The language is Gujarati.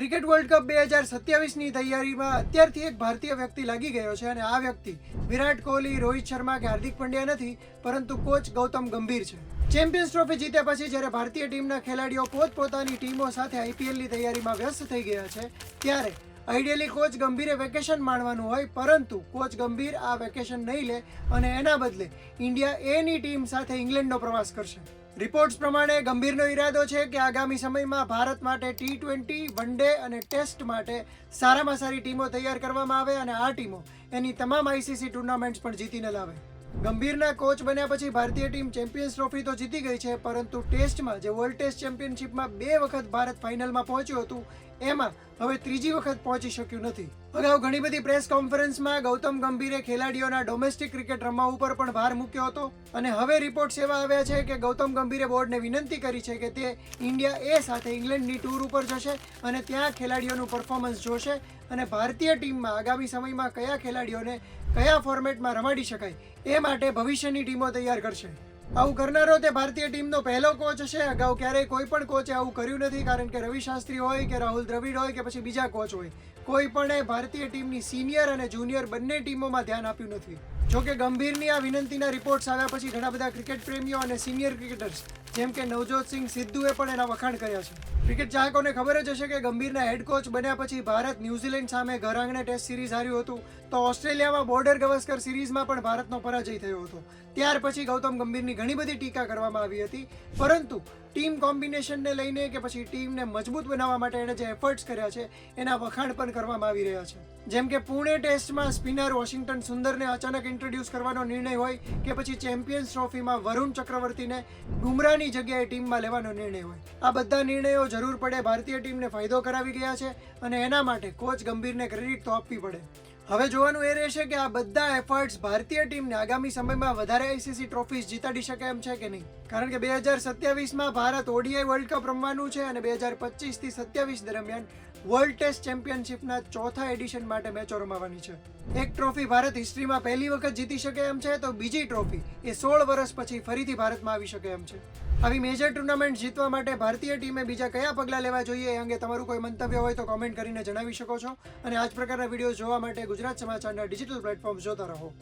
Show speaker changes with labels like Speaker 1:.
Speaker 1: ક્રિકેટ વર્લ્ડ કપ 2027ની તૈયારીમાં અત્યારથી એક ભારતીય વ્યક્તિ લાગી ગયો છે અને આ વ્યક્તિ વિરાટ કોહલી, રોહિત શર્મા કે હાર્દિક પંડ્યા નથી, પરંતુ કોચ ગૌતમ ગંભીર છે. ચેમ્પિયન્સ ટ્રોફી જીત્યા પછી જ્યારે ભારતીય ટીમના ખેલાડીઓ પોતપોતાની ટીમો સાથે આઈપીએલની તૈયારીમાં વ્યસ્ત થઈ ગયા છે, ત્યારે આઈડિયલી કોચ ગંભીરે વેકેશન માણવાનું હોય, પરંતુ કોચ ગંભીર આ વેકેશન નહીં લે અને એના બદલે ઇન્ડિયા એની ટીમ સાથે ઇંગ્લેન્ડનો પ્રવાસ કરશે. રિપોર્ટ્સ પ્રમાણે ગંભીરનો ઈરાદો છે કે આગામી સમયમાં ભારત માટે T20, વન ડે અને ટેસ્ટ માટે સારામાં સારી ટીમો તૈયાર કરવામાં આવે અને આ ટીમો એની તમામ આઈસીસી ટુર્નામેન્ટ્સ પણ જીતીને લાવે. ગંભીરના કોચ બન્યા પછી ભારતીય ટીમ ચેમ્પિયન્સ ટ્રોફી તો જીતી ગઈ છે, પરંતુ ટેસ્ટમાં જે વર્લ્ડ ટેસ્ટ ચેમ્પિયનશિપમાં 2 વખત ભારત ફાઇનલમાં પહોંચ્યું હતું, એમાં હવે ત્રીજી વખત પહોંચી શક્યું નથી. અગાઉ ઘણી બધી પ્રેસ કોન્ફરન્સમાં ગૌતમ ગંભીરે ખેલાડીઓના ડોમેસ્ટિક ક્રિકેટ રમવા ઉપર પણ ભાર મૂક્યો હતો અને હવે રિપોર્ટ્સ એવા આવ્યા છે કે ગૌતમ ગંભીરે બોર્ડને વિનંતી કરી છે કે તે ઇન્ડિયા એ સાથે ઇંગ્લેન્ડની ટૂર ઉપર જશે અને ત્યાં ખેલાડીઓનું પરફોર્મન્સ જોશે અને ભારતીય ટીમમાં આગામી સમયમાં કયા ખેલાડીઓને કયા ફોર્મેટમાં રમાડી શકાય એ માટે ભવિષ્યની ટીમો તૈયાર કરશે. આવું કરનારો તે ભારતીય ટીમનો પહેલો કોચ હશે. અગાઉ ક્યારેય કોઈ પણ કોચે આવું કર્યું નથી, કારણ કે રવિ શાસ્ત્રી હોય કે રાહુલ દ્રવિડ હોય કે પછી બીજા કોચ હોય, કોઈ પણ ભારતીય ટીમની સિનિયર અને જુનિયર બંને ટીમોમાં ધ્યાન આપ્યું નથી. જોકે ગંભીરની આ વિનંતીના રિપોર્ટ્સ આવ્યા પછી ઘણા બધા ક્રિકેટ પ્રેમીઓ અને સિનિયર ક્રિકેટર્સ જેમ કે નવજોત સિંહ સિદ્ધુએ પણ એના વખાણ કર્યા છે. ક્રિકેટ ચાહકોને ખબર જ હશે કે ગંભીરના હેડ કોચ બન્યા પછી ભારત ન્યૂઝીલેન્ડ સામે ઘર આંગણે ટેસ્ટ સિરીઝ હાર્યું હતું, તો ઓસ્ટ્રેલિયામાં બોર્ડર ગવસ્કર સિરીઝમાં પણ ભારતનો પરાજય થયો હતો. ત્યાર પછી ગૌતમ ગંભીરની ઘણી બધી ટીકા કરવામાં આવી હતી, પરંતુ ટીમ કોમ્બિનેશનને લઈને કે પછી ટીમને મજબૂત બનાવવા માટે એણે જે એફર્ટ્સ કર્યા છે એના વખાણ પણ કરવામાં આવી રહ્યા છે. જેમ કે પુણે ટેસ્ટમાં સ્પિનર વોશિંગ્ટન સુંદરને અચાનક ઇન્ટ્રોડ્યુસ કરવાનો નિર્ણય હોય કે પછી ચેમ્પિયન્સ ટ્રોફીમાં વરુણ ચક્રવર્તીને બુમરાહની જગ્યાએ ટીમમાં લેવાનો નિર્ણય હોય, આ બધા નિર્ણયો જરૂર પડે ભારતીય ટીમને ફાયદો કરાવી ગયા છે અને એના માટે કોચ ગંભીરને ક્રેડિટ તો આપવી પડે. હવે જોવાનું એ રહેશે કે આ બધા એફર્ટ્સ ભારતીય ટીમને આગામી સમયમાં વધારે આઈસીસી ટ્રોફીઝ જીતાડી શકે એમ છે કે નહીં, કારણ કે 2027માં ભારત ઓડીઆઈ વર્લ્ડ કપ રમવાનું છે અને 2025થી 27 દરમિયાન વર્લ્ડ ટેસ્ટ ચેમ્પિયનશિપના ચોથા એડિશન માટે મેચો રમાવાની છે. એક ટ્રોફી ભારત હિસ્ટ્રીમાં પહેલી વખત જીતી શકે એમ છે, તો બીજી ટ્રોફી એ 16 વર્ષ પછી ફરીથી ભારતમાં આવી શકે એમ છે. આવી મેજર ટુર્નામેન્ટ જીતવા માટે ભારતીય ટીમે બીજા કયા પગલાં લેવા જોઈએ એ અંગે તમારું કોઈ મંતવ્ય હોય તો કોમેન્ટ કરીને જણાવી શકો છો અને આ જ પ્રકારના વિડીયો જોવા માટે ગુજરાત સમાચારના ડિજિટલ પ્લેટફોર્મ્સ જોતા રહો.